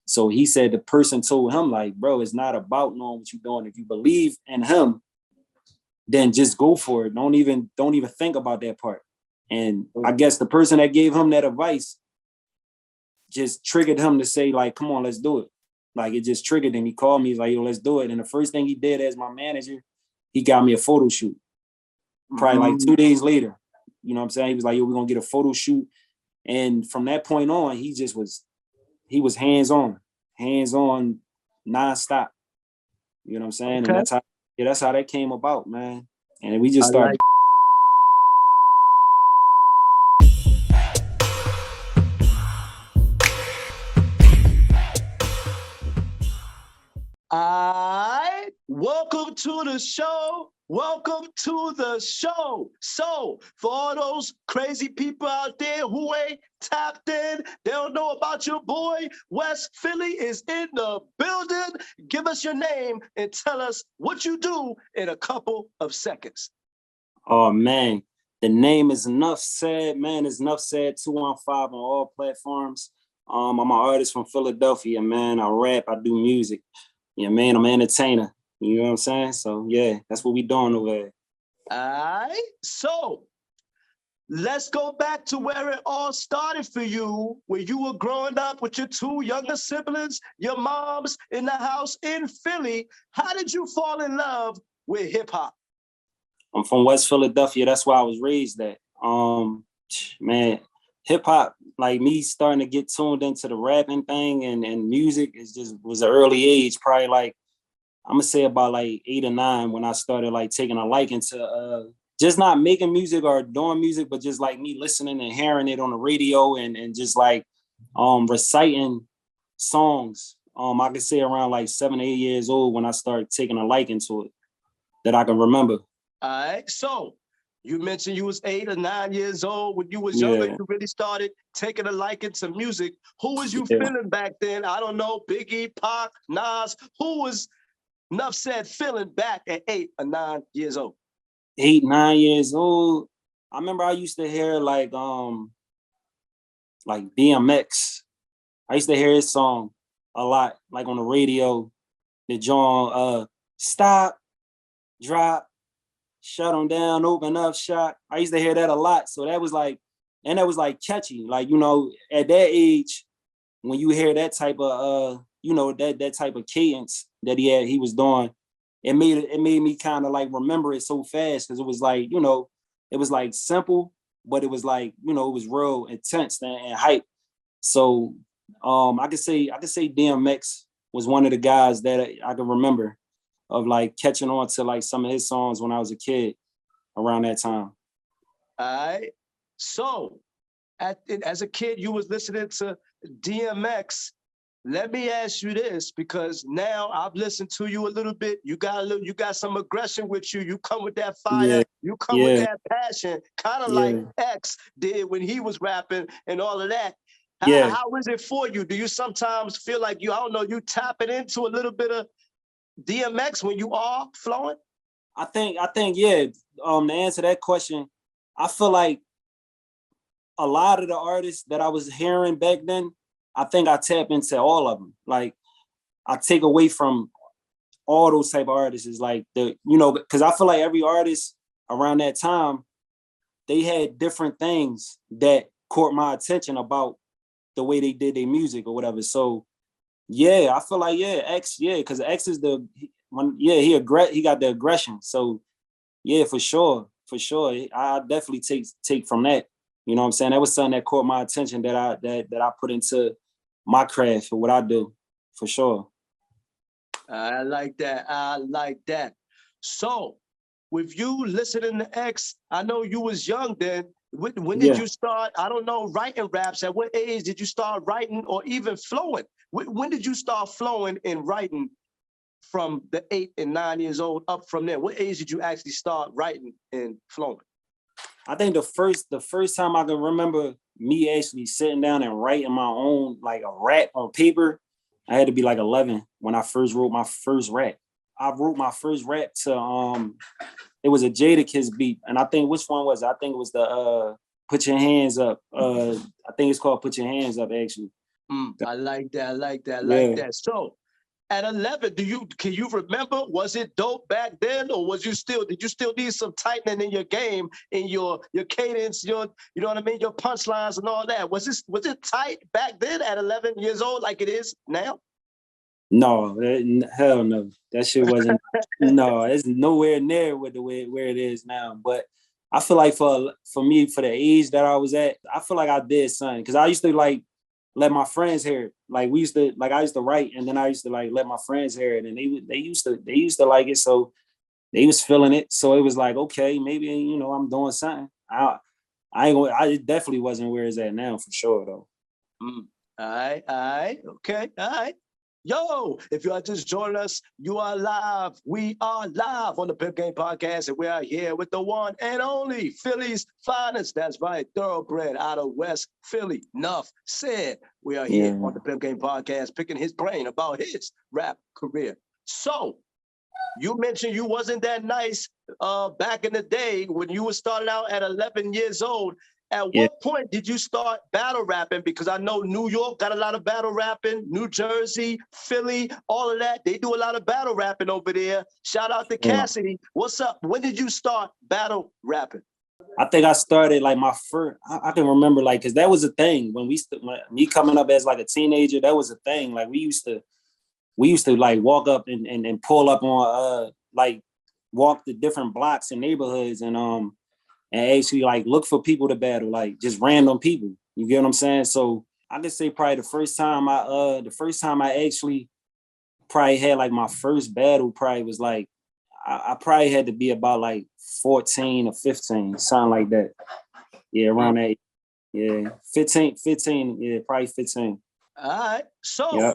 So he said the person told him, like, bro, it's not about knowing what you're doing. If you believe in him, then just go for it. Don't even think about that part. And I guess the person that gave him that advice just triggered him to say, like, come on, let's do it. Like, it just triggered him. He called me, he's like, yo, let's do it. And the first thing he did as my manager, he got me a photo shoot. Probably like 2 days later. You know what I'm saying? He was like, yo, we're gonna get a photo shoot. And from that point on, he was hands-on nonstop. You know what I'm saying? Okay. And that's how that came about, man. And we just started. Welcome to the show. Welcome to the show. So, for all those crazy people out there who ain't tapped in, they don't know about your boy, West Philly is in the building. Give us your name and tell us what you do in a couple of seconds. Oh, man. The name is Nuff Said, man. It's Nuff Said 215 on all platforms. I'm an artist from Philadelphia, man. I rap, I do music. Yeah, man, I'm an entertainer. You know what I'm saying? So, yeah, that's what we doing over there. All right. So, let's go back to where it all started for you, when you were growing up with your two younger siblings, your moms in the house in Philly. How did you fall in love with hip-hop? I'm from West Philadelphia. That's where I was raised at. Man, hip-hop, like me starting to get tuned into the rapping thing and music, was an early age, probably like, I'm gonna say about like 8 or 9 when I started like taking a liking to just not making music or doing music, but just like me listening and hearing it on the radio and just like reciting songs. I could say around like 7, 8 years old when I started taking a liking to it that I can remember. All right. So you mentioned you was 8 or 9 years old. When you was younger, you really started taking a liking to music. Who was you feeling back then? I don't know, Biggie, Pac, Nas. Who was Nuff Said feeling back at 8 or 9 years old? 8, 9 years old. I remember I used to hear like DMX. I used to hear his song a lot, like on the radio. The John Stop, Drop, Shut them down, open up, shot. I used to hear that a lot. So that was like, and that was like catchy. Like, you know, at that age, when you hear that type of that type of cadence that he was doing, it made me kind of like remember it so fast, because it was like, you know, it was like simple, but it was like, you know, it was real intense and hype. So I could say DMX was one of the guys that I can remember of like catching on to like some of his songs when I was a kid around that time. All right. So as a kid, you was listening to DMX. Let me ask you this, because now I've listened to you a little bit. You got some aggression with you. You come with that fire. Yeah. You come with that passion, kind of like X did when he was rapping and all of that. How is it for you? Do you sometimes feel like you tapping into a little bit of DMX when you are flowing? I think, yeah. To answer that question, I feel like a lot of the artists that I was hearing back then, I think I tap into all of them. Like, I take away from all those type of artists. Is like because I feel like every artist around that time, they had different things that caught my attention about the way they did their music or whatever. So yeah, I feel like X, because X is he got the aggression. So yeah, for sure, I definitely take from that. You know what I'm saying? That was something that caught my attention that I put into my craft or what I do, for sure. I like that. So, with you listening to X, I know you was young then. When did you start, I don't know, writing raps? At what age did you start writing or even flowing? When did you start flowing and writing from the 8 and 9 years old up from there? What age did you actually start writing and flowing? I think the first time I can remember me actually sitting down and writing my own, like a rap on paper, I had to be like 11 when I first wrote my first rap. I wrote my first rap to it was a Jadakiss beat, and I think which one was it? I think it was the Put Your Hands Up. I think it's called Put Your Hands Up, actually. I like that. I like that. I like Yeah. that. So at 11, can you remember, was it dope back then, or did you still need some tightening in your game, in your cadence, you know what I mean, your punchlines and all that? Was it tight back then at 11 years old like it is now? No, hell no. That shit wasn't. No, it's nowhere near with the way where it is now. But I feel like for me, for the age that I was at, I feel like I did something because I used to like let my friends hear it. Like I used to write, and then I used to like let my friends hear it, and they used to like it, so they was feeling it. So it was like, okay, maybe I'm doing something. I ain't gonna. It definitely wasn't where it's at now for sure though. All right, okay, all right. Yo, if you are just joining us, you are live. We are live on the Pimp Game Podcast, and we are here with the one and only Philly's finest. That's right, thoroughbred out of West Philly, Nuff Said. We are here on the Pimp Game Podcast, picking his brain about his rap career. So, you mentioned you wasn't that nice back in the day when you were starting out at 11 years old. At what point did you start battle rapping? Because I know New York got a lot of battle rapping, New Jersey, Philly, all of that. They do a lot of battle rapping over there. Shout out to Cassidy. What's up? When did you start battle rapping? I think I started like my first. I can remember like because that was a thing when me coming up as like a teenager. That was a thing. Like we used to like walk up and pull up on like walk the different blocks and neighborhoods and actually like look for people to battle, like just random people. You get what I'm saying? So I could say probably the first time I actually probably had like my first battle probably was like I probably had to be about like 14 or 15, something like that. Yeah, around that. Yeah, 15, yeah, probably 15. All right. So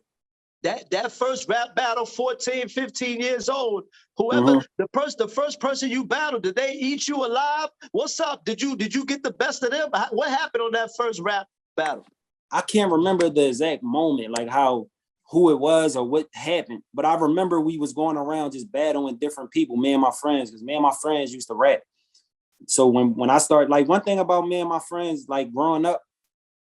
that first rap battle, 14, 15 years old, whoever the first person you battled, did they eat you alive? What's up? Did you get the best of them? What happened on that first rap battle? I can't remember the exact moment, like who it was or what happened, but I remember we was going around just battling different people, me and my friends, because me and my friends used to rap. So when I started, like one thing about me and my friends, like growing up,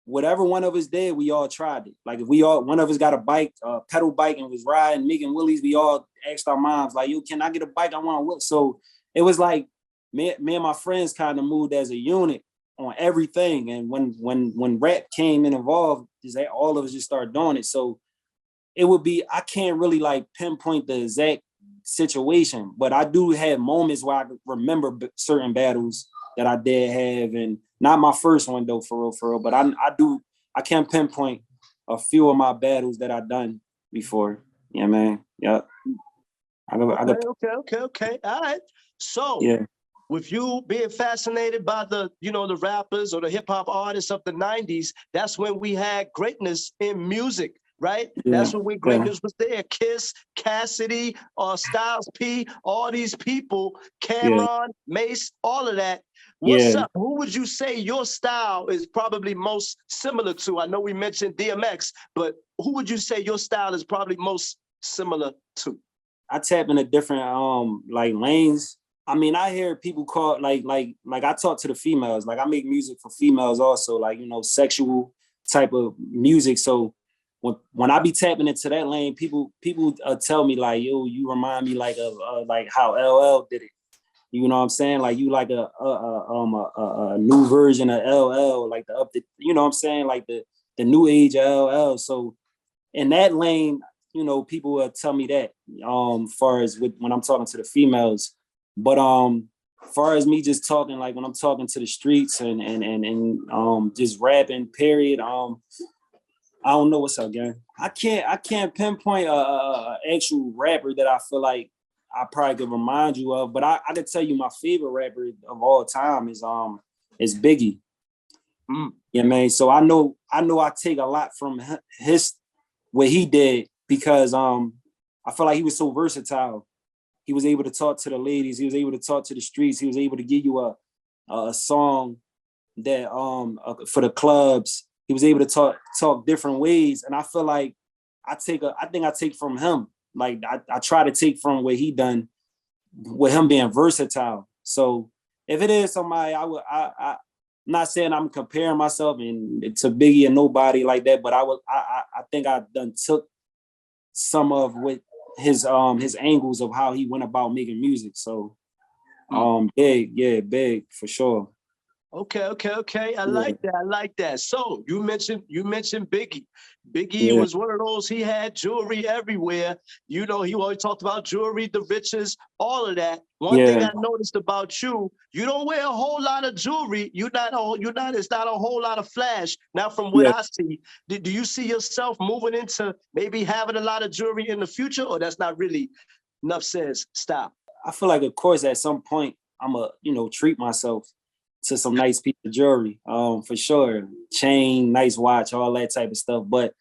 whatever one of us did, we all tried it. Like if one of us got a bike, pedal bike, and was riding, making wheelies, we all asked our moms, like, yo, can I get a bike? I want to wheel. So it was like me and my friends kind of moved as a unit on everything. And when rap came and involved, all of us just started doing it. So it would be, I can't really like pinpoint the exact situation, but I do have moments where I remember certain battles that I did have, and not my first one though, for real, but I can pinpoint a few of my battles that I've done before. Yeah, man. Yeah. Okay. All right. So with you being fascinated by the rappers or the hip hop artists of the 90s, that's when we had greatness in music. Right? Yeah. That's when greatness was there. Kiss, Cassidy, Styles P, all these people, Cameron, Mace, all of that. What's up? Who would you say your style is probably most similar to? I know we mentioned DMX, but who would you say your style is probably most similar to? I tap into different like lanes. I mean, I hear people call like I talk to the females. Like I make music for females also, like sexual type of music. So when I be tapping into that lane, people tell me like, yo, you remind me like of like how LL did it. You know what I'm saying? Like you like a new version of LL, like you know what I'm saying? Like the new age of LL. So in that lane, people will tell me that far as when I'm talking to the females. But far as me just talking, like when I'm talking to the streets and just rapping, period, I don't know what's up, gang. I can't pinpoint a actual rapper that I feel like I probably could remind you of, but I could tell you my favorite rapper of all time is Biggie. Yeah, man. So I know I take a lot from what he did because I feel like he was so versatile. He was able to talk to the ladies. He was able to talk to the streets. He was able to give you a song that for the clubs. He was able to talk different ways, and I feel like I think I take from him. Like I try to take from what he done with him being versatile. So if it is somebody, not saying I'm comparing myself and to Biggie or nobody like that, but I think I done took some of what his angles of how he went about making music. So big for sure. Okay. I like that. So you mentioned Biggie. Biggie Yeah. was one of those, he had jewelry everywhere. You know, he always talked about jewelry, the riches, all of that. One thing I noticed about you, you don't wear a whole lot of jewelry. It's not a whole lot of flash. Now, from what I see, do you see yourself moving into maybe having a lot of jewelry in the future, or that's not really Nuff Said's style? I feel like, of course, at some point, I'm a, treat myself to some nice piece of jewelry, for sure. Chain, nice watch, all that type of stuff. But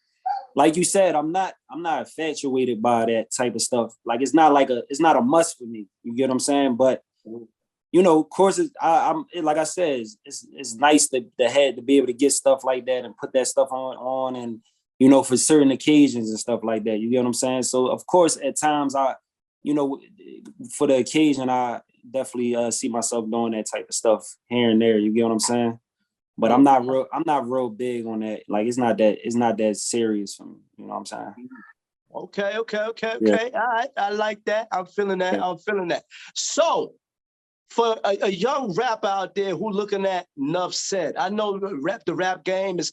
like you said, I'm not infatuated by that type of stuff. Like it's not a must for me. You get what I'm saying? But of course, I'm like I said, it's nice to be able to get stuff like that and put that stuff on and for certain occasions and stuff like that. You get what I'm saying? So of course, at times for the occasion, I definitely see myself doing that type of stuff here and there. You get what I'm saying? But I'm not real big on that. Like it's not that serious for me. You know what I'm saying? Okay. Yeah. All right. I like that. I'm feeling that. So for a young rapper out there who looking at Nuff Said, I know the rap game is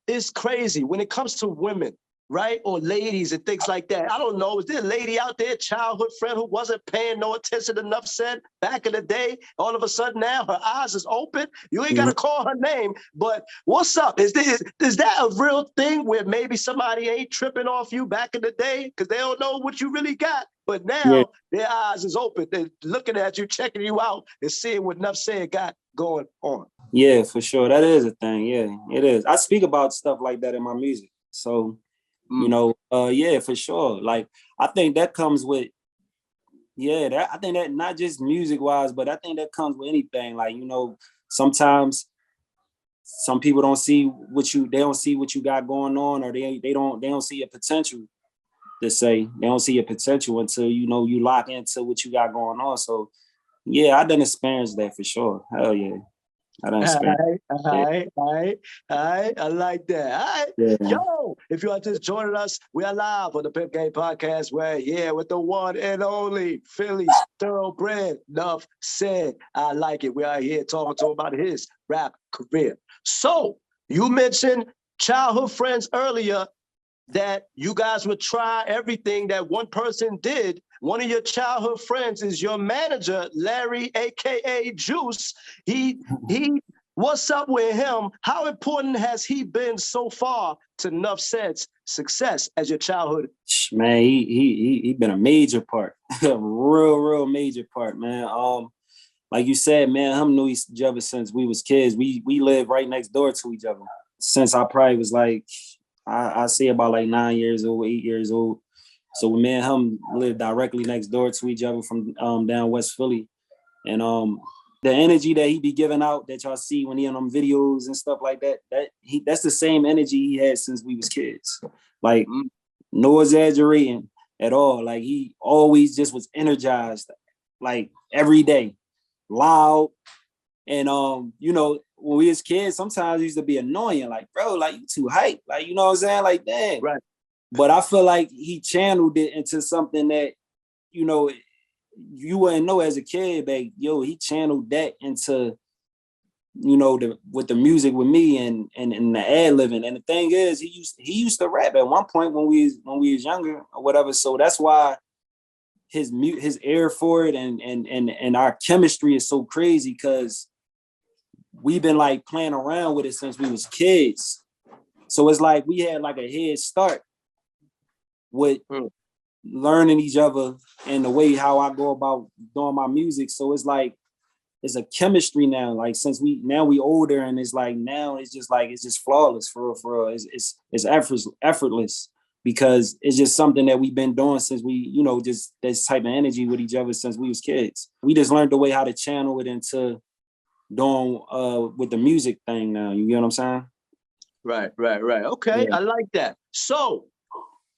it's crazy when it comes to women, right? Or ladies and things like that. I don't know. Is there a lady out there, childhood friend, who wasn't paying no attention to Nuff Said back in the day? All of a sudden now her eyes is open. You ain't got to call her name, but what's up? Is that a real thing where maybe somebody ain't tripping off you back in the day because they don't know what you really got? But now their eyes is open. They're looking at you, checking you out, and seeing what Nuff Said got going on. Yeah, for sure. That is a thing. Yeah, it is. I speak about stuff like that in my music. So for sure. Like I think that comes with I think that not just music wise, but I think that comes with anything. Like, sometimes some people don't see what you got going on, or they don't see a potential to say. They don't see a potential until you lock into what you got going on. So I done experienced that for sure. Hell yeah. I done experienced. All right. I like that. All right. Yeah. Yo, if you are just joining us, we are live on the Pimp Game Podcast. We're here with the one and only Philly's thoroughbred, Nuff Said. I like it. We are here talking to him about his rap career. So you mentioned childhood friends earlier, that you guys would try everything that one person did. One of your childhood friends is your manager, Larry, a.k.a. Juice. He what's up with him? How important has he been so far to Nuff Said's success as your childhood? Man, he been a major part, a real major part, man. Like you said, man, him knew each other since we was kids. We lived right next door to each other since I probably was like, I say about like 9 years old, 8 years old. So me and him lived directly next door to each other from down West Philly. And the energy that he be giving out that y'all see when he on them videos and stuff like that, that's the same energy he had since we was kids. Like no exaggerating at all. Like he always just was energized, like every day, loud. And when we was kids, sometimes it used to be annoying, like, bro, like you too hype. Like, you know what I'm saying? Like, damn. Right. But I feel like he channeled it into something that, you wouldn't know as a kid, but he channeled that into, with the music with me and the ad living. And the thing is, he used to rap at one point when we was younger or whatever. So that's why his ear for it and our chemistry is so crazy, because we've been like playing around with it since we was kids. So it's like we had like a head start with learning each other and the way how I go about doing my music. So it's like, it's a chemistry now. Like since we older, and it's like, now it's just flawless for real. It's effortless, because it's just something that we've been doing since we, just this type of energy with each other since we was kids. We just learned the way how to channel it into doing with the music thing now. You get what I'm saying? Right. Okay, yeah. I like that. So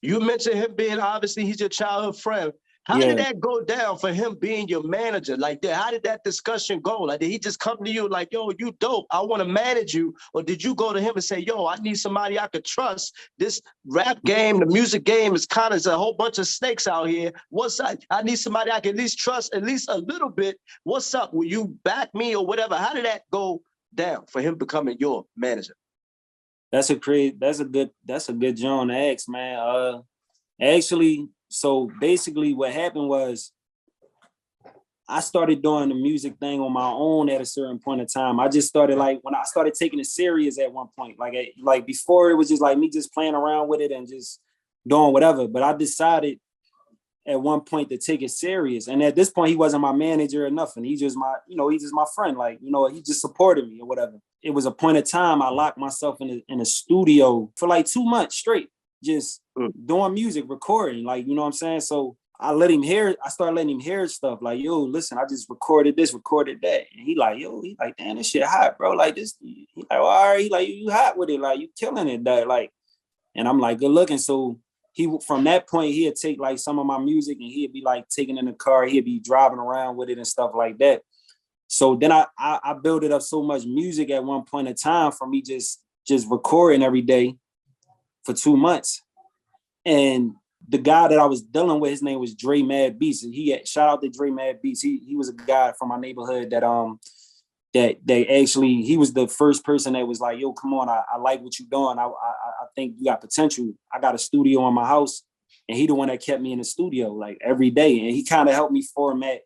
you mentioned him being, obviously he's your childhood friend. How did that go down for him being your manager? Like, how did that discussion go? Like, did he just come to you like, yo, you dope, I want to manage you? Or did you go to him and say, yo, I need somebody I could trust? This rap game, the music game is kind of a whole bunch of snakes out here. What's up? I need somebody I can at least trust, at least a little bit. What's up? Will you back me or whatever? How did that go down for him becoming your manager? That's a good John to ask, man. Actually, so basically what happened was I started doing the music thing on my own at a certain point in time. I just started when I started taking it serious at one point, like before it was just like me just playing around with it and just doing whatever. But I decided at one point to take it serious. And at this point, he wasn't my manager or nothing. He's just my friend. He just supported me or whatever. It was a point of time I locked myself in a studio for like 2 months straight, just doing music, recording, you know what I'm saying? So I started letting him hear stuff like, yo, listen, I just recorded this, recorded that. And he like, damn, this shit hot, bro. Like this, he like, well, all right, he like, you hot with it, like you killing it, dog. Like, and I'm like, good looking. So from that point, he'd take like some of my music and he'd be like taking it in the car, he'd be driving around with it and stuff like that. So then I built it up so much music at one point in time for me just recording every day for 2 months. And the guy that I was dealing with, his name was Dre Mad Beats. And shout out to Dre Mad Beats. He was a guy from my neighborhood that actually, he was the first person that was like, yo, come on, I like what you're doing. I think you got potential. I got a studio in my house. And he the one that kept me in the studio like every day. And he kind of helped me format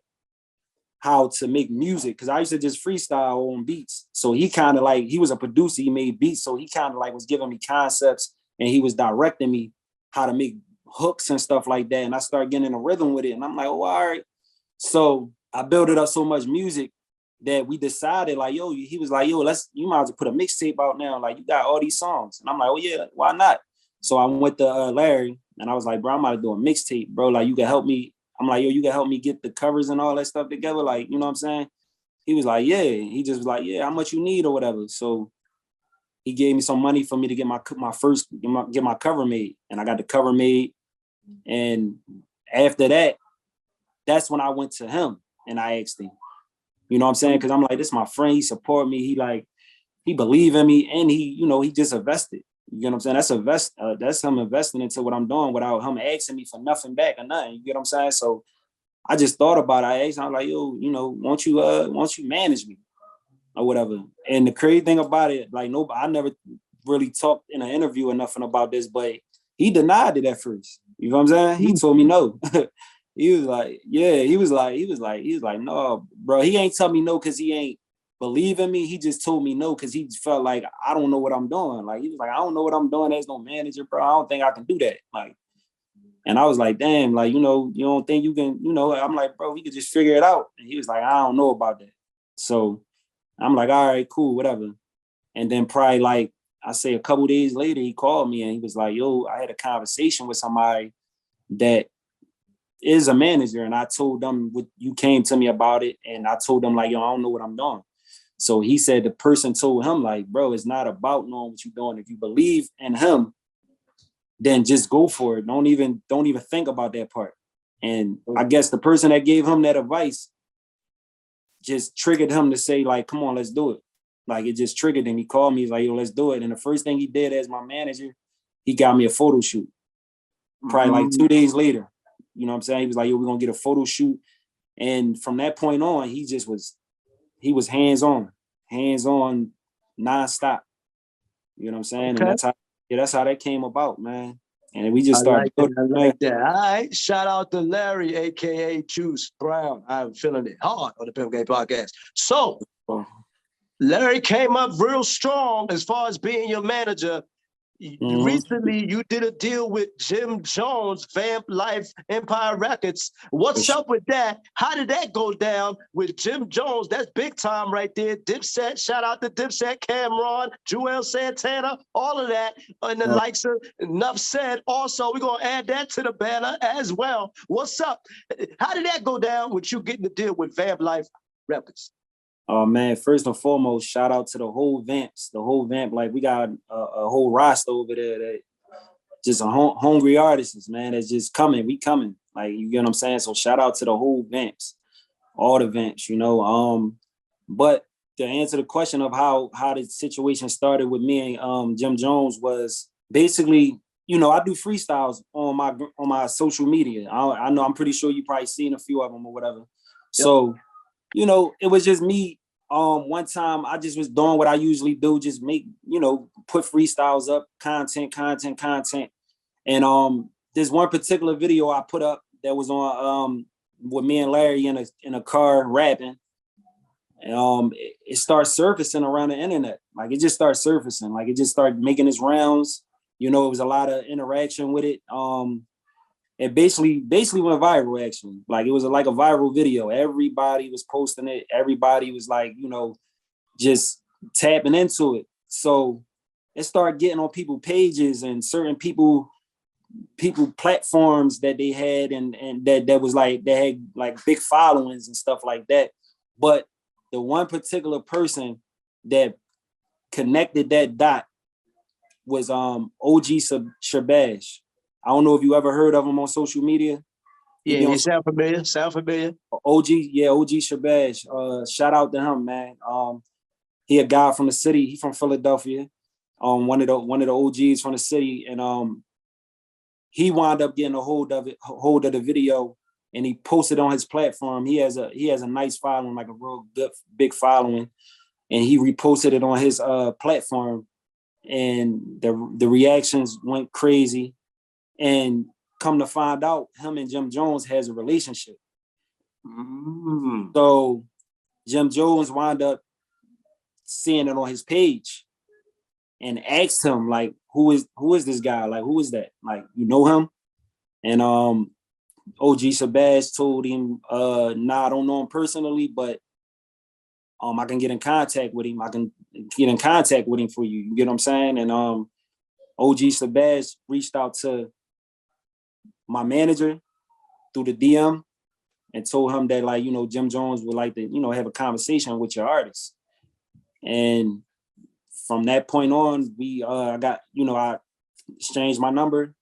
how to make music, because I used to just freestyle on beats. So he kind of he was a producer, he made beats. So he kind of was giving me concepts and he was directing me how to make hooks and stuff like that. And I started getting in a rhythm with it. And I'm like, oh, all right. So I built it up so much music that we decided he was like, yo, you might as well put a mixtape out now. Like you got all these songs. And I'm like, oh yeah, why not? So I went to Larry and I was like, bro, I'm about to do a mixtape, bro. Like you can help me. I'm like, yo, you can help me get the covers and all that stuff together. Like, you know what I'm saying? He was like, yeah. He just was like, yeah, how much you need or whatever. So he gave me some money for me to get my cover made. And I got the cover made. And after that, that's when I went to him and I asked him, you know what I'm saying? Because I'm like, this is my friend. He support me. He believe in me. And he just invested. You know what I'm saying? That's him investing into what I'm doing without him asking me for nothing back or nothing. You get what I'm saying? So I just thought about it. I asked him, I'm like, yo, won't you manage me or whatever? And the crazy thing about it, I never really talked in an interview or nothing about this, but he denied it at first. You know what I'm saying? He told me no. He was like, yeah, he was like, no, bro, he ain't tell me no because he ain't believe in me. He just told me no because he felt like I don't know what I'm doing. Like he was like, I don't know what I'm doing. There's no manager, bro. I don't think I can do that. Like, and I was like, damn, like, you don't think you can, I'm like, bro, we could just figure it out. And he was like, I don't know about that. So I'm like, all right, cool, whatever. And then probably I say a couple days later, he called me and he was like, yo, I had a conversation with somebody that is a manager. And I told them what you came to me about it. And I told them like, yo, I don't know what I'm doing. So he said the person told him like, bro, it's not about knowing what you're doing. If you believe in him, then just go for it. Don't even think about that part. And I guess the person that gave him that advice just triggered him to say like, come on, let's do it. Like it just triggered him. He called me, he's like, yo, let's do it. And the first thing he did as my manager, he got me a photo shoot. Probably like 2 days later. You know what I'm saying? He was like, yo, we're gonna get a photo shoot. And from that point on, he was hands-on nonstop. You know what I'm saying? Okay. And that's how that came about, man. And we just started. I like that. All right. Shout out to Larry, a.k.a. Juice Brown. I'm feeling it hard on the Pimp Game Podcast. So Larry came up real strong as far as being your manager. Mm-hmm. Recently, you did a deal with Jim Jones, Vamp Life Empire Records. What's up with that? How did that go down with Jim Jones? That's big time right there. Dipset, shout out to Dipset, Cameron, Joel Santana, all of that. And the likes of Nuff Said. Also, we're going to add that to the banner as well. What's up? How did that go down with you getting the deal with Vamp Life Records? Oh man, first and foremost, shout out to the whole Vamp. Like we got a whole roster over there that just hungry artists, man. That's just coming. We coming. Like, you get what I'm saying? So shout out to the whole Vamps, all the Vamps, you know. But to answer the question of how the situation started with me and Jim Jones was basically, you know, I do freestyles on my social media. I know, I'm pretty sure you probably seen a few of them or whatever. Yep. So, you know, it was just me. One time I just was doing what I usually do, just make, you know, put freestyles up, content. And there's one particular video I put up that was on with me and Larry in a car rapping. It starts surfacing around the internet. Like, it just starts surfacing. Like, it just started making its rounds. You know, it was a lot of interaction with it. It basically went viral, actually. Like, it was like a viral video. Everybody was posting it. Everybody was like, you know, just tapping into it. So it started getting on people's pages and certain people platforms that they had and that was like, they had like big followings and stuff like that. But the one particular person that connected that dot was OG Shabash. I don't know if you ever heard of him on social media. Yeah, he sound familiar. OG Shabash. Shout out to him, man. He a guy from the city. He from Philadelphia. One of the OGs from the city, and he wound up getting a hold of the video, and he posted on his platform. He has a nice following, like a real good big following, and he reposted it on his platform, and the reactions went crazy. And come to find out, him and Jim Jones has a relationship. So Jim Jones wound up seeing it on his page and asked him, like, who is this guy? Like, who is that? Like, you know him? And OG Shabazz told him, nah, I don't know him personally, but I can get in contact with him. I can get in contact with him for you. You get what I'm saying? And OG Shabazz reached out to my manager through the DM and told him that, like, you know, Jim Jones would like to, you know, have a conversation with your artist. And from that point on, I exchanged my number.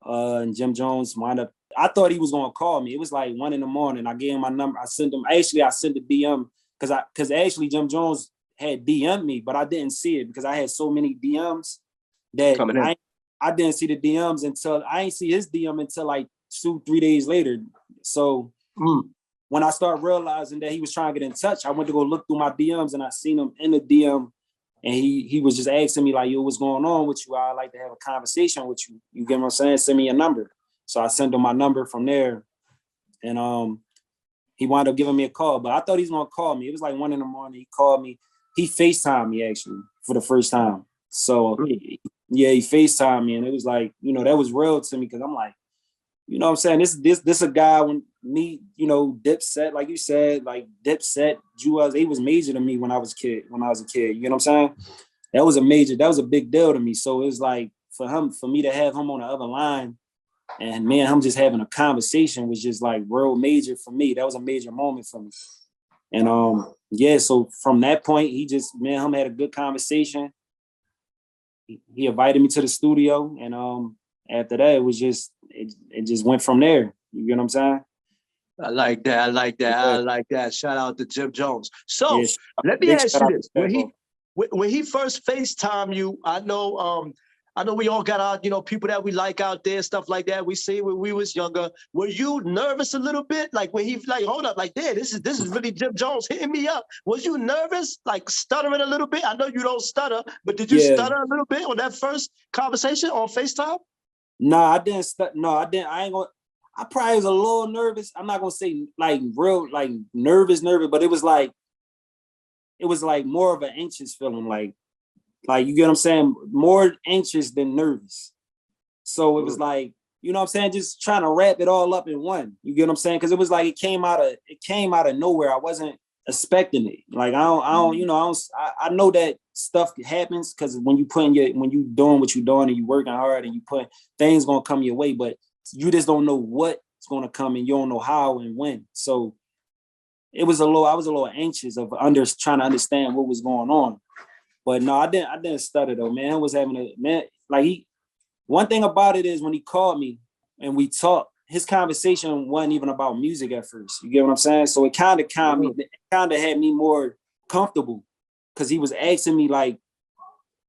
And Jim Jones wound up, I thought he was gonna call me. It was like 1 a.m. I gave him my number. I sent the DM because actually Jim Jones had DM'd me, but I didn't see it because I had so many DMs that I didn't see the DMs until I ain't see his DM until like 2-3 days later. So when I started realizing that he was trying to get in touch, I went to go look through my DMs and I seen him in the DM, and he was just asking me like, yo, what's going on with you? I'd like to have a conversation with you. You get what I'm saying? Send me your number. So I sent him my number from there, and he wound up giving me a call. But I thought he was gonna call me. It was like 1 a.m. He called me. He FaceTimed me actually for the first time. So yeah, he FaceTimed me, and it was like, you know, that was real to me because I'm like, you know what I'm saying? This a guy when me, you know, Dipset, like you said, like Dipset, he was major to me when I was a kid. You know what I'm saying? That was a big deal to me. So it was like for me to have him on the other line and me and him just having a conversation was just like real major for me. That was a major moment for me. And yeah, so from that point, me and him had a good conversation. He invited me to the studio, and after that, it was just it just went from there. You get what I'm saying? I like that. Shout out to Jim Jones. So let me ask you this: when he first FaceTime you, I know we all got our, you know, people that we like out there, stuff like that. We see when we was younger. Were you nervous a little bit? Like when he like, hold up, like, damn, this is really Jim Jones hitting me up. Was you nervous? Like stuttering a little bit? I know you don't stutter, but did you stutter a little bit on that first conversation on FaceTime? No, I didn't. I didn't. I ain't gonna. I probably was a little nervous. I'm not gonna say like real like nervous, but it was like more of an anxious feeling, like you get what I'm saying, more anxious than nervous. So it was like, you know what I'm saying, just trying to wrap it all up in one. You get what I'm saying? Because it was like it came out of nowhere. I wasn't expecting it. Like I know that stuff happens because when you doing what you're doing and you working hard and you put things gonna come your way, but you just don't know what's gonna come and you don't know how and when. So I was a little anxious of trying to understand what was going on. But no, I didn't stutter though, man. I was having one thing about it is when he called me and we talked, his conversation wasn't even about music at first. You get what I'm saying? So it kind of had me more comfortable because he was asking me like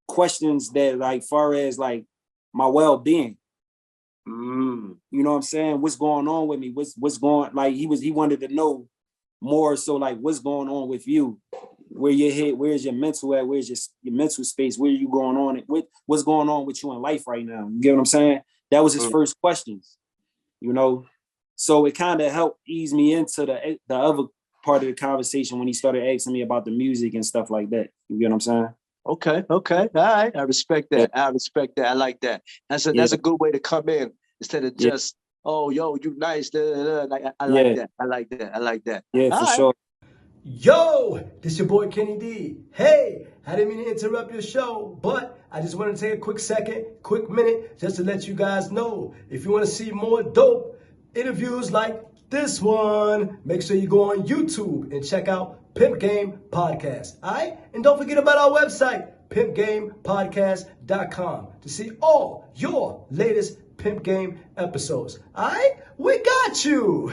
questions that like far as like my well-being. You know what I'm saying? What's going on with me? What's going, like he wanted to know more so like what's going on with you, where your head, where's your mental at, where's your mental space, where are you going on, what's going on with you in life right now. You get what I'm saying? That was his first questions, you know. So it kind of helped ease me into the other part of the conversation when he started asking me about the music and stuff like that. You get what I'm saying? Okay. All right. I respect that. Yeah. I respect that. I like that. That's a good way to come in instead of just, oh, yo, you nice. Like, I like that. I like that. Yeah, All for right. sure. Yo, this your boy Kenny D. Hey, I didn't mean to interrupt your show, but I just want to take a quick minute, just to let you guys know, if you want to see more dope interviews like this one, make sure you go on YouTube and check out Pimp Game Podcast. All right? And don't forget about our website, pimpgamepodcast.com, to see all your latest Pimp Game episodes. All right? We got you.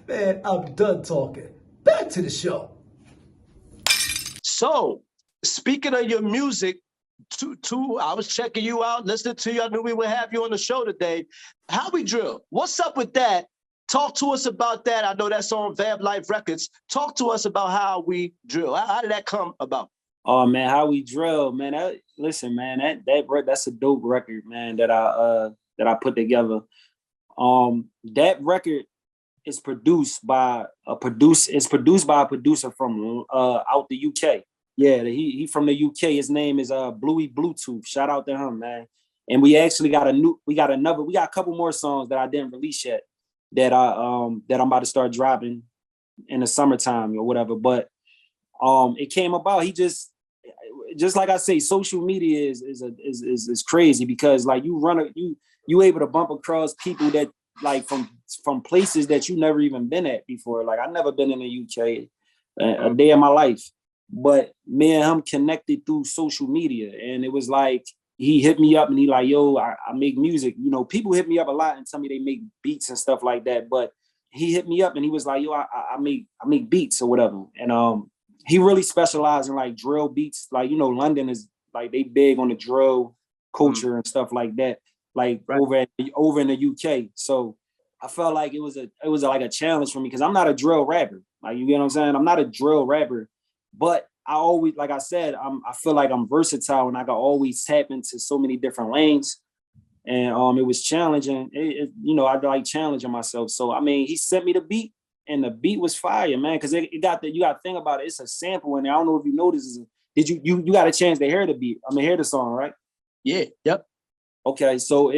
Man, I'm done talking. Back to the show. So, speaking of your music, I was checking you out, listening to you. I knew we would have you on the show today. How we drill? What's up with that? Talk to us about that. I know that's on Vamp Life Records. Talk to us about how we drill. How did that come about? Oh man, how we drill, man. Listen, man, that's a dope record, man, that I put together. That record is produced by a producer from out the UK. Yeah, he from the UK. His name is Bluey Bluetooth. Shout out to him, man. And we actually got a couple more songs that I didn't release yet that I'm about to start dropping in the summertime or whatever. But it came about. He just like I say, social media is crazy because like you able to bump across people that like from places that you never even been at before. Like I never been in the UK a day in my life, but me and him connected through social media, and it was like he hit me up and he like, yo, I make music. You know, people hit me up a lot and tell me they make beats and stuff like that, but he hit me up and he was like, yo, I make beats or whatever, and he really specialized in like drill beats. Like, you know, London is like they big on the drill culture and stuff like that. Like over in the UK. So I felt like it was like a challenge for me because I'm not a drill rapper. Like, you get what I'm saying? I'm not a drill rapper, but I always, like I said, I feel like I'm versatile and I can always tap into so many different lanes. And it was challenging. You know, I like challenging myself. So I mean, he sent me the beat and the beat was fire, man. Because you got to think about it. It's a sample in there. I don't know if you noticed. Did you got a chance to hear the beat? I mean, hear the song, right? Yeah. Yep. Okay, so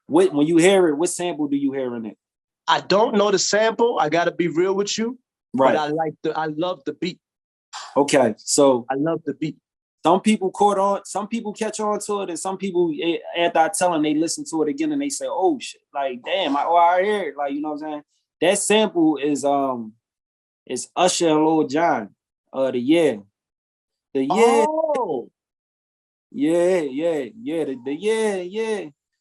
when you hear it, what sample do you hear in it? I don't know the sample. I gotta be real with you. Right. But I love the beat. Okay, so I love the beat. Some people catch on to it, and some people after I tell them they listen to it again and they say, "Oh shit!" Like, damn, I hear it. Like, you know what I'm saying? That sample is Usher and Lil Jon, the yeah. Oh. Yeah. Yeah.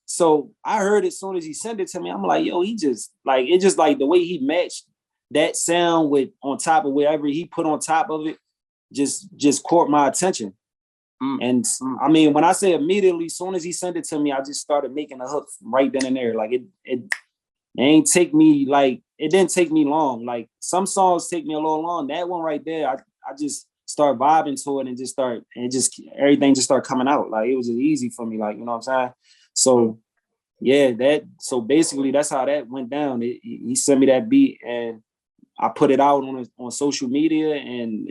So I heard it as soon as he sent it to me. I'm like, yo, he just like it, just like the way he matched that sound with on top of whatever he put on top of it, just caught my attention. And I mean, when I say immediately, as soon as he sent it to me, I just started making a hook right then and there. Like it didn't take me long. Like some songs take me a little long. That one right there, I just start vibing to it and everything just started coming out. Like it was just easy for me. Like, you know what I'm saying? So yeah, so basically that's how that went down. He sent me that beat and I put it out on social media and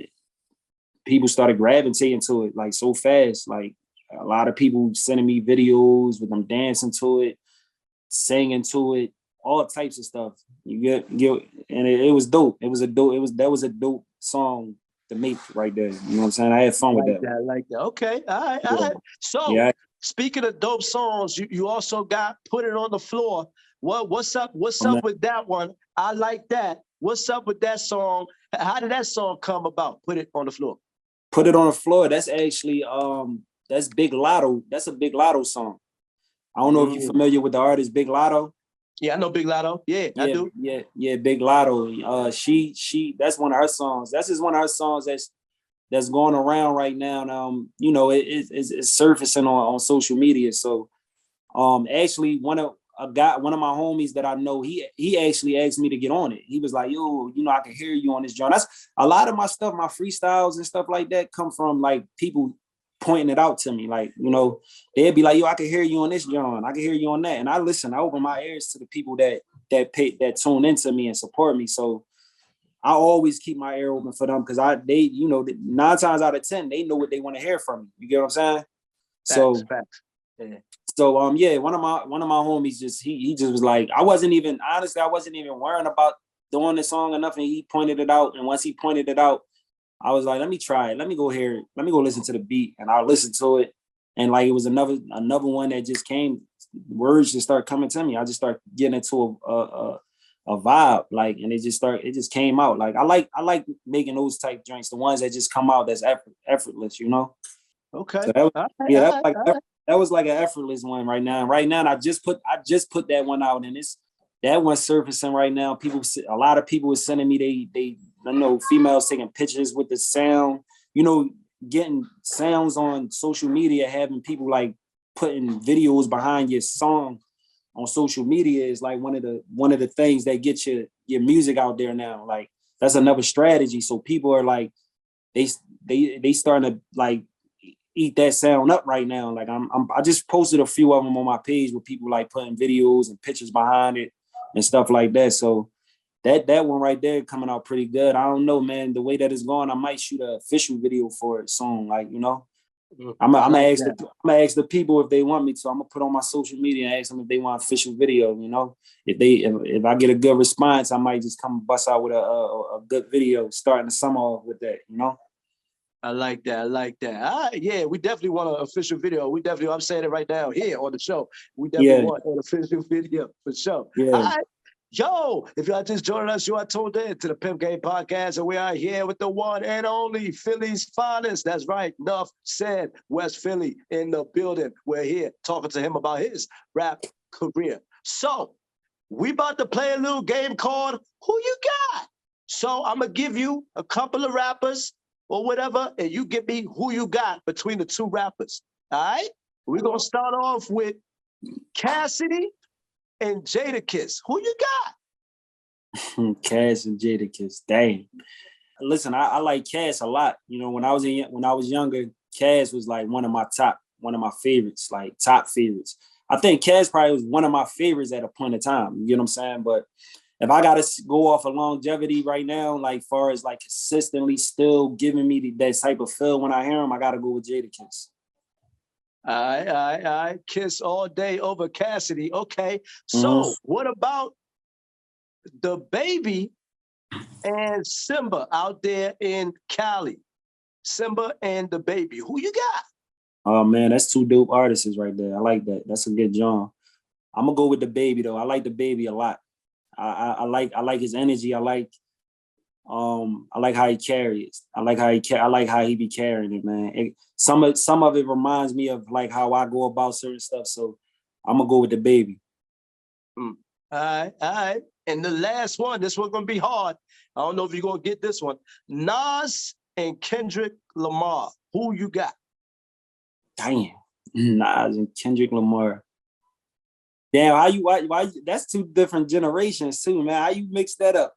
people started gravitating to it like so fast. Like a lot of people sending me videos with them dancing to it, singing to it, all types of stuff. You get, and it was dope. That was a dope song to make right there. You know what I'm saying? I had fun with that. I like that. Okay, all right. So speaking of dope songs, you also got Put It on the Floor. What's up with that one? I like that. What's up with that song? How did that song come about? Put It on the Floor. Put It on the Floor. That's actually that's Big Lotto. That's a Big Lotto song. I don't know if you're familiar with the artist Big Lotto. Yeah, I know Big Lotto. Yeah, I do. Yeah, Big Lotto. She that's one of her songs. That's just one of her songs that's going around right now. And, you know, it's surfacing on social media. So actually one of my homies that I know, he actually asked me to get on it. He was like, yo, you know, I can hear you on this joint. That's a lot of my stuff, my freestyles and stuff like that come from like people pointing it out to me. Like, you know, they'd be like, yo, I can hear you on this joint. I can hear you on that. And I listen, I open my ears to the people that tune into me and support me. So I always keep my ear open for them because they, you know, 9 times out of 10, they know what they want to hear from me. You get what I'm saying? Facts. Yeah. So yeah, one of my homies just he just was like, I wasn't even worrying about doing the song or nothing. He pointed it out, and once he pointed it out, I was like, let me try it. Let me go hear it. Let me go listen to the beat, and I listened to it, and like it was another one that just came. Words just start coming to me. I just start getting into a vibe, like, and it just came out. Like I like making those type joints, the ones that just come out that's effortless, you know. Okay. So that was like an effortless one right now. Right now, I just put that one out, and that one's surfacing right now. A lot of people are sending me they I know females taking pictures with the sound. You know, getting sounds on social media, having people like putting videos behind your song on social media is like one of the things that get your music out there now. Like that's another strategy. So people are like they starting to like eat that sound up right now. Like I just posted a few of them on my page with people like putting videos and pictures behind it and stuff like that. So that one right there coming out pretty good. I don't know, man. The way that it's going, I might shoot an official video for it soon. Like, you know, I'm gonna ask the people if they want me to. I'm gonna put on my social media and ask them if they want official video. You know, if I get a good response, I might just come bust out with a good video starting the summer off with that. You know. I like that. All right, yeah, we definitely want an official video. I'm saying it right now here on the show. We definitely want an official video for sure. Yeah. All right. Yo, if y'all just joining us, you are tuned in to the Pimp Game Podcast, and we are here with the one and only Philly's finest. That's right, Nuff Said, West Philly in the building. We're here talking to him about his rap career. So, we about to play a little game called Who You Got? So, I'm going to give you a couple of rappers or whatever, and you give me who you got between the two rappers. All right? We're going to start off with Cassidy and Jadakiss. Who you got? Cass and Jadakiss. Dang. Listen, I like Cass a lot. You know, when I was younger, Cass was like one of my favorites, like top favorites. I think Cass probably was one of my favorites at a point in time. You know what I'm saying? But if I gotta go off of longevity right now, like far as like consistently still giving me that type of feel when I hear him, I gotta go with Jadakiss. All right. Kiss all day over Cassidy. Okay. So what about the Baby and Simba out there in Cali? Simba and the Baby. Who you got? Oh man, that's two dope artists right there. I like that. That's a good genre. I'm gonna go with the Baby though. I like the Baby a lot. I like his energy. I like how he carries. I like how he be carrying it, man. Some of it reminds me of like how I go about certain stuff. So I'm gonna go with the Baby. All right. And the last one, this one's gonna be hard. I don't know if you're gonna get this one. Nas and Kendrick Lamar. Who you got? Damn. Nas and Kendrick Lamar. Damn, why that's two different generations too, man. How you mix that up?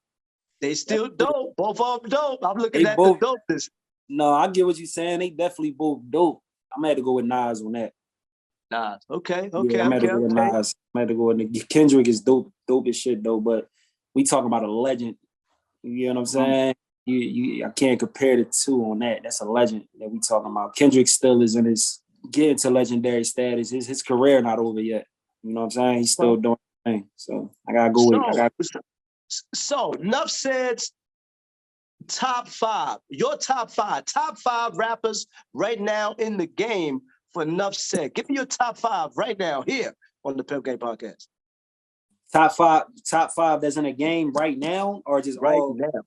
They still dope. Both of them dope. I'm looking at the dopeness. No, I get what you're saying. They definitely both dope. I'm gonna have to go with Nas on that. Nas. Okay. Yeah, I'm gonna go with Nas. I'm gonna go with Kendrick is dope as shit though, but we talking about a legend. You know what I'm saying? I can't compare the two on that. That's a legend that we talking about. Kendrick still is in his getting to legendary status. His career not over yet. You know what I'm saying? He's still doing the thing. So I gotta go with it. So Nuff Said's top 5. Your top 5 rappers right now in the game for Nuff Said. Give me your top 5 right now here on the Pimp Game Podcast. Top five that's in a game right now, or just right now,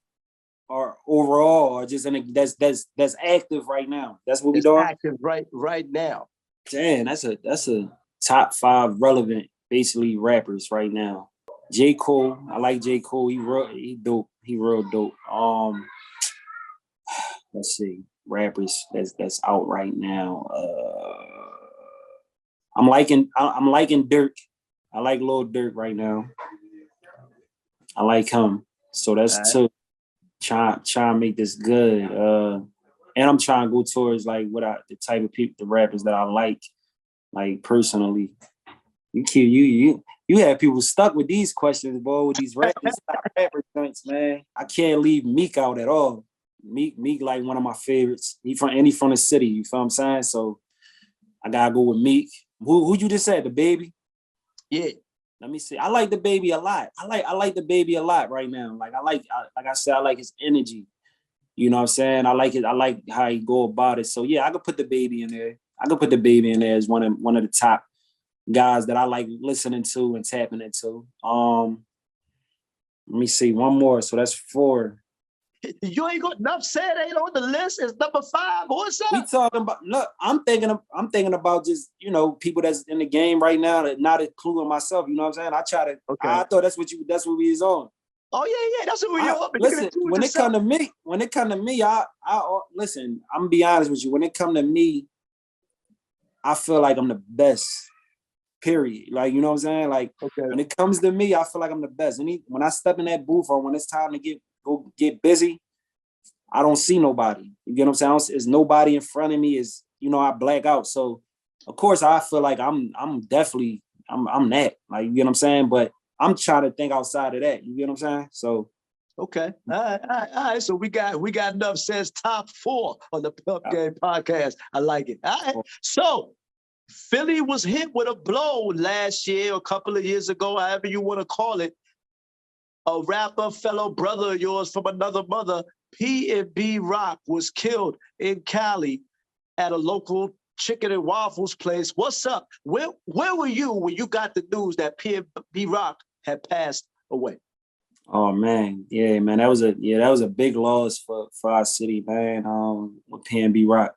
or overall, or just in a that's active right now. That's what we doing. Active right now. Damn, that's a top 5 relevant, basically rappers right now. J. Cole. I like J. Cole. He dope. He real dope. Let's see. Rappers that's out right now. I'm liking Dirk. I like Lil Durk right now. I like him. So that's two. Trying to make this good. And I'm trying to go towards like the type of people, the rappers that I like personally. You have people stuck with these questions, boy, with these rapper joints, man. I can't leave Meek out at all. Meek like one of my favorites. He from the city, you feel what I'm saying? So I gotta go with Meek. Who you just said, the baby? Yeah. Let me see. I like the baby a lot. I like the baby a lot right now. Like I said, I like his energy. You know what I'm saying? I like it. I like how he go about it. So yeah, I could put the baby in there. I could put the baby in there as one of the top guys that I like listening to and tapping into. Let me see one more. So that's 4. You ain't got Nuff Said ain't on the list. It's number 5. What's up? We talking about. Look, I'm thinking about just people that's in the game right now that not including myself. You know what I'm saying? I thought that's what we was on. Oh yeah, that's what we on. Listen, when it come to me, I listen. I'm gonna be honest with you. When it come to me, I feel like I'm the best. Period. Like, you know what I'm saying? Like, when it comes to me, I feel like I'm the best. When I step in that booth or when it's time to go get busy, I don't see nobody. You get what I'm saying? There's nobody in front of me. I black out. So, of course, I feel like I'm definitely that. Like, you get what I'm saying? But I'm trying to think outside of that. You get what I'm saying? So. Okay. All right. So we got Nuff Said's top 4 on the Pimp Game Podcast. I like it. All right. So Philly was hit with a blow last year, a couple of years ago, however you want to call it. A rapper, fellow brother of yours from another mother, PNB Rock, was killed in Cali at a local chicken and waffles place. What's up? Where were you when you got the news that PNB Rock had passed away? Oh man, yeah, man, that was a big loss for our city, man. With PNB Rock.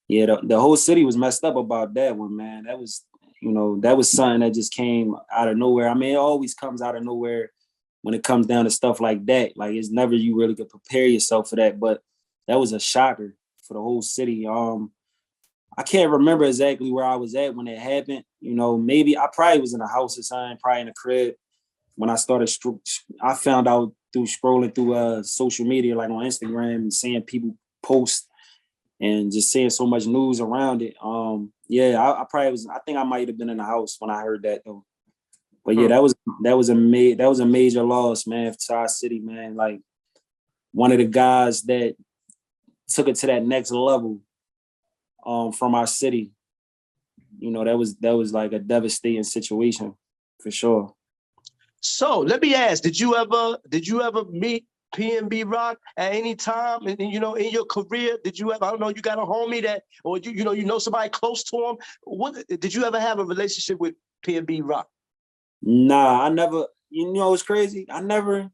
Yeah, the whole city was messed up about that one, man. That was something that just came out of nowhere. I mean, it always comes out of nowhere when it comes down to stuff like that. Like, it's never you really could prepare yourself for that, but that was a shocker for the whole city. I can't remember exactly where I was at when it happened. Maybe I probably was in a house or something, probably in a crib. When I started, I found out through scrolling through social media, like on Instagram, and seeing people post and just seeing so much news around it. I probably was. I think I might have been in the house when I heard that though. But yeah, that was a major loss, man, to our city, man. Like, one of the guys that took it to that next level from our city. That was like a devastating situation for sure. So let me ask: Did you ever meet PNB Rock at any time? And in your career, did you ever? I don't know. You got a homie that, or you know somebody close to him. What did you ever have a relationship with PNB Rock? Nah, I never. It's crazy. I never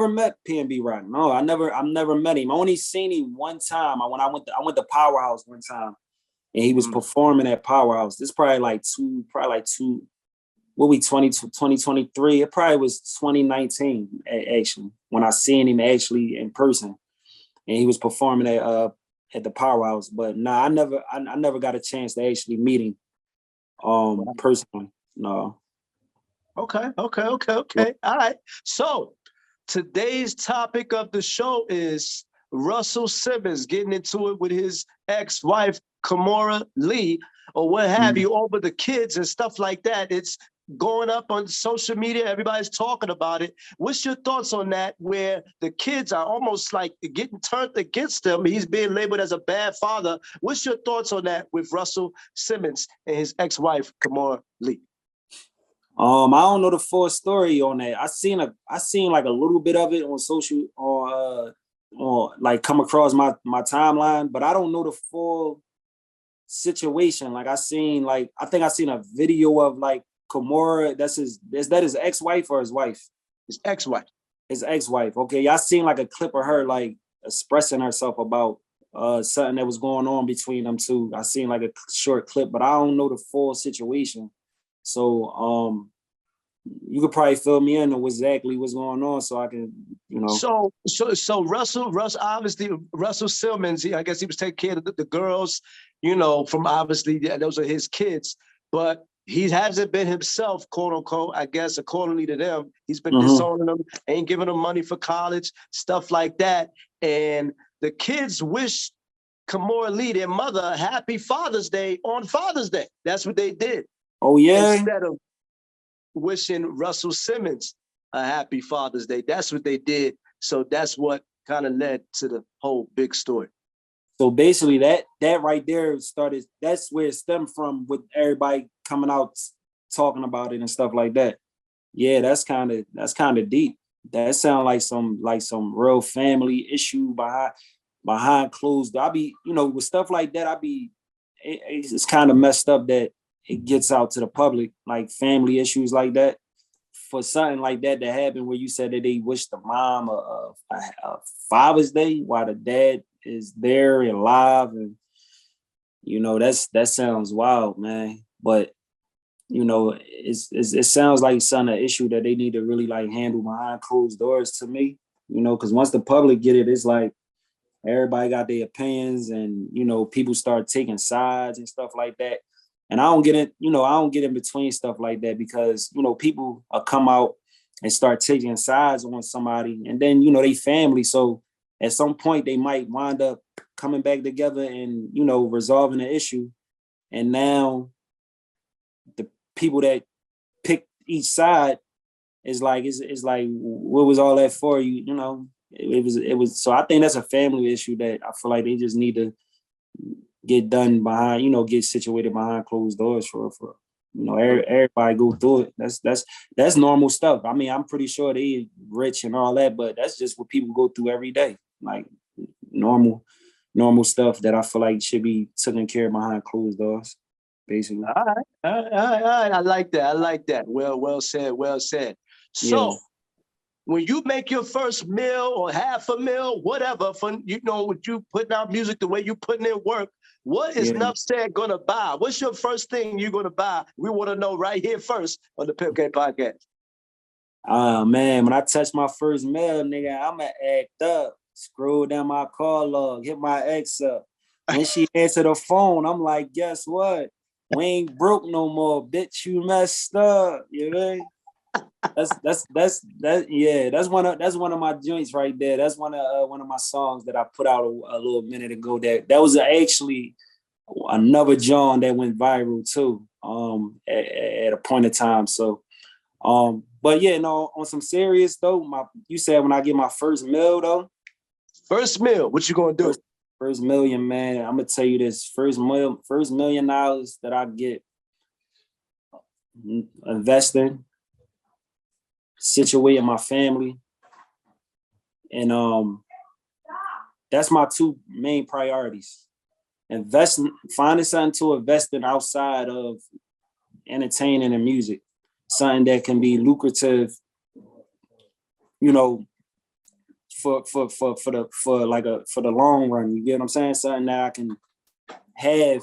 met PNB Rock. No, I've never met him. I only seen him one time. I went to Powerhouse one time, and he was performing at Powerhouse. This probably like two. What we 2023? It probably was 2019 actually when I seen him actually in person, and he was performing at the Powerhouse. But nah, I never got a chance to actually meet him personally. No. Okay. All right. So today's topic of the show is Russell Simmons getting into it with his ex-wife Kimora Lee, or what have you, over the kids and stuff like that. It's going up on social media. Everybody's talking about it. What's your thoughts on that, where the kids are almost like getting turned against him? He's being labeled as a bad father. What's your thoughts on that with Russell Simmons and his ex-wife, Kimora Lee? I don't know the full story on that. I seen like a little bit of it on social, or like come across my timeline, but I don't know the full situation. Like, I think I seen a video of like Kimora. Is that his ex-wife or his wife? His ex-wife. His ex-wife. Okay, y'all seen like a clip of her like expressing herself about something that was going on between them two. I seen like a short clip, but I don't know the full situation. So you could probably fill me in on exactly what's going on, so I can, So Russell obviously Russell Simmons. I guess he was taking care of the girls, from obviously those are his kids, but he hasn't been himself, quote unquote. I guess accordingly to them, he's been disowning them, ain't giving them money for college, stuff like that, and the kids wish Kimora Lee, their mother, happy Father's Day on Father's Day. That's what they did. Oh yeah. Instead of wishing Russell Simmons a happy Father's Day. That's what they did. So that's what kind of led to the whole big story. So basically that right there that's where it stemmed from, with everybody coming out talking about it and stuff like that. Yeah, that's kind of deep. That sounds like some real family issue behind closed. I be, with stuff like that, it's kind of messed up that it gets out to the public, like family issues like that. For something like that to happen, where you said that they wish the mom a Father's Day while the dad is there and alive, and that sounds wild, man. But it sounds like an issue that they need to really like handle behind closed doors to me. Because once the public get it, it's like everybody got their opinions, and people start taking sides and stuff like that. And I don't get it, I don't get in between stuff like that, because, people come out and start taking sides on somebody, and then, they family. So at some point they might wind up coming back together and, resolving the issue. And now the people that pick each side is like, it's like, what was all that for? It was. So I think that's a family issue that I feel like they just need to get done behind, get situated behind closed doors for everybody go through it. That's normal stuff. I mean, I'm pretty sure they rich and all that, but that's just what people go through every day. Like normal stuff that I feel like should be taken care of behind closed doors, basically. All right. I like that. Well said. So, yeah. When you make your first meal or half a meal, whatever, with you putting out music the way you putting in work, what is Nuff Said gonna buy? What's your first thing you're gonna buy? We want to know right here first on the Pimp Game Podcast. Man, when I touch my first meal, nigga, I'ma act up, scroll down my call log, hit my ex up. When she answer the phone, I'm like, guess what? We ain't broke no more, bitch. You messed up. You know? That's one of my joints right there. That's one of my songs that I put out a little minute ago. That was actually another John that went viral too. At a point in time. So, but yeah, no. On some serious though, you said when I get my first meal though. First meal, what you gonna do? First million, man. I'm gonna tell you this. First $1 million that I get, investing, situating my family, and that's my two main priorities. Investing, finding something to invest in outside of entertaining and music, something that can be lucrative, for the long run. You get what I'm saying? Something that I can have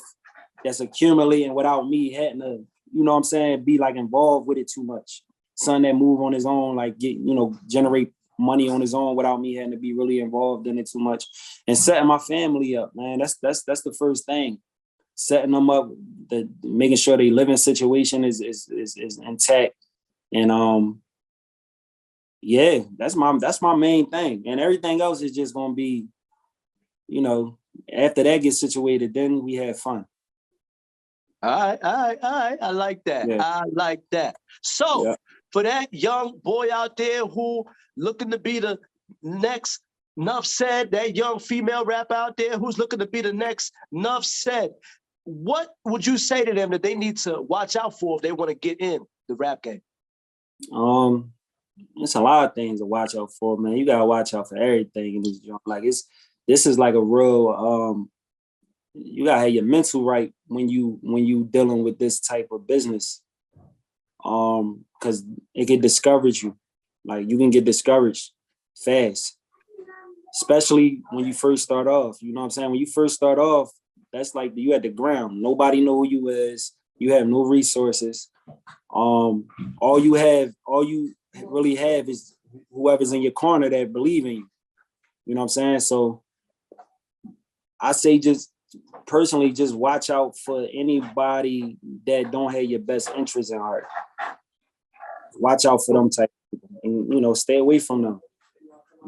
that's accumulating without me having to, be like involved with it too much. Something that move on his own, like generate money on his own without me having to be really involved in it too much. And setting my family up, man. That's the first thing. Setting them up, making sure their living situation is intact. And that's my main thing. And everything else is just gonna be, after that gets situated, then we have fun. All right. I like that. Yeah. I like that. So for that young boy out there who looking to be the next Nuff Said, that young female rapper out there who's looking to be the next Nuff Said, what would you say to them that they need to watch out for if they want to get in the rap game? It's a lot of things to watch out for, man. You gotta watch out for everything in this joint. Like this is like a real you gotta have your mental right when you dealing with this type of business. Because it can discourage you. Like you can get discouraged fast. Especially when you first start off. You know what I'm saying? When you first start off, that's like you at the ground. Nobody know who you is. You have no resources. All you really have is whoever's in your corner that believe in you. You know what I'm saying? So I say just personally, just watch out for anybody that don't have your best interest in heart. Watch out for them type of people, and stay away from them.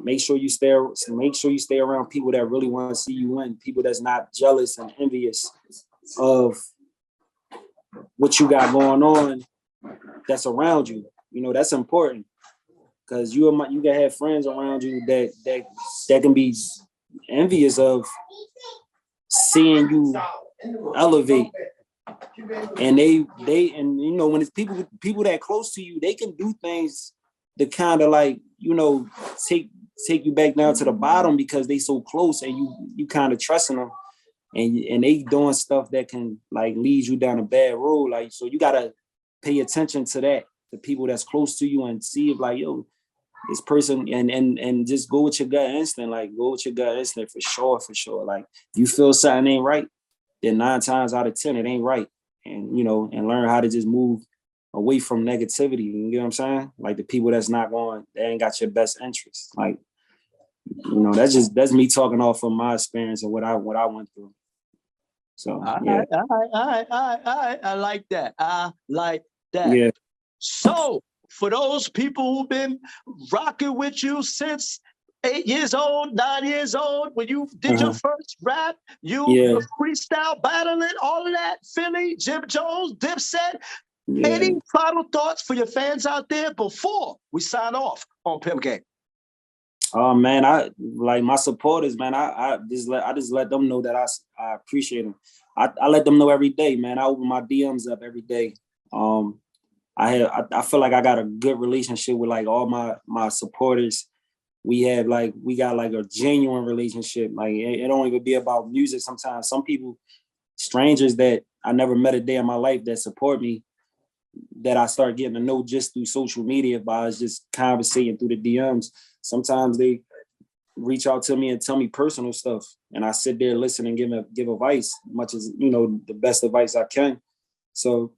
Make sure you stay around people that really want to see you win. People that's not jealous and envious of what you got going on. That's around you. That's important because you can have friends around you that can be envious of seeing you elevate. And when it's people that close to you, they can do things to kind of like, take you back down to the bottom because they so close and you kind of trusting them, and they doing stuff that can like lead you down a bad road. Like, so you gotta pay attention to that, the people that's close to you, and see if like, yo, this person, and just go with your gut instinct. Like, go with your gut instinct for sure. Like, if you feel something ain't right, then 9 times out of 10 it ain't right. And and learn how to just move away from negativity. You get what I'm saying? Like the people they ain't got your best interest. Like, that's me talking off of my experience and what I went through. So yeah. I like that. I like that. Yeah. So for those people who've been rocking with you since 8 years old, 9 years old, when you did your first rap, you freestyle battling, all of that, Philly, Jim Jones, Dipset. Yeah. Any final thoughts for your fans out there before we sign off on Pimp Game? Oh man, I like my supporters, man. I just let them know that I appreciate them. I let them know every day, man. I open my DMs up every day. I feel like I got a good relationship with like all my supporters. We got like a genuine relationship. Like it don't even be about music. Sometimes some people, strangers that I never met a day in my life that support me, that I start getting to know just through social media by just conversating through the DMs. Sometimes they reach out to me and tell me personal stuff, and I sit there, listen, and give advice, much as the best advice I can. So,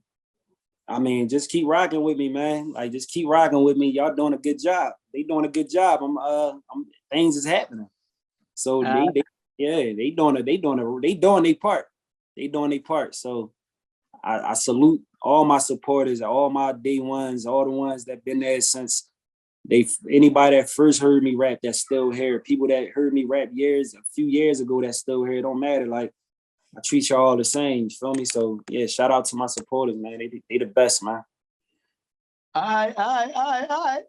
I mean, just keep rocking with me, man. Like, just keep rocking with me. Y'all doing a good job. They doing a good job. Things is happening. So they doing their part. They doing their part. So I salute all my supporters, all my day ones, all the ones that been there since anybody that first heard me rap that's still here. People that heard me rap a few years ago that's still here. It don't matter. Like, I treat y'all all the same. You feel me? So yeah, shout out to my supporters, man. They the best, man. All right.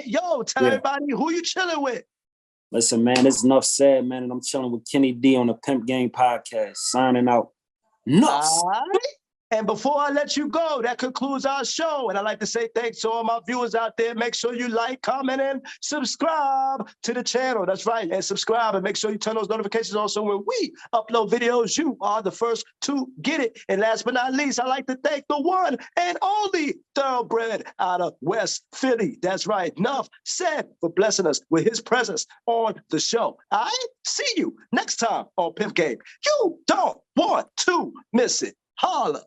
Yo, tell everybody who you chilling with. Listen, man, it's Nuff Said, man, and I'm chilling with Kenny D on the Pimp Game Podcast. Signing out. Nuff. All right. And before I let you go, that concludes our show. And I'd like to say thanks to all my viewers out there. Make sure you like, comment, and subscribe to the channel. That's right. And subscribe and make sure you turn those notifications on so when we upload videos, you are the first to get it. And last but not least, I'd like to thank the one and only thoroughbred out of West Philly. That's right. Nuff Said for blessing us with his presence on the show. All right? See you next time on Pimp Game. You don't want to miss it. Holla.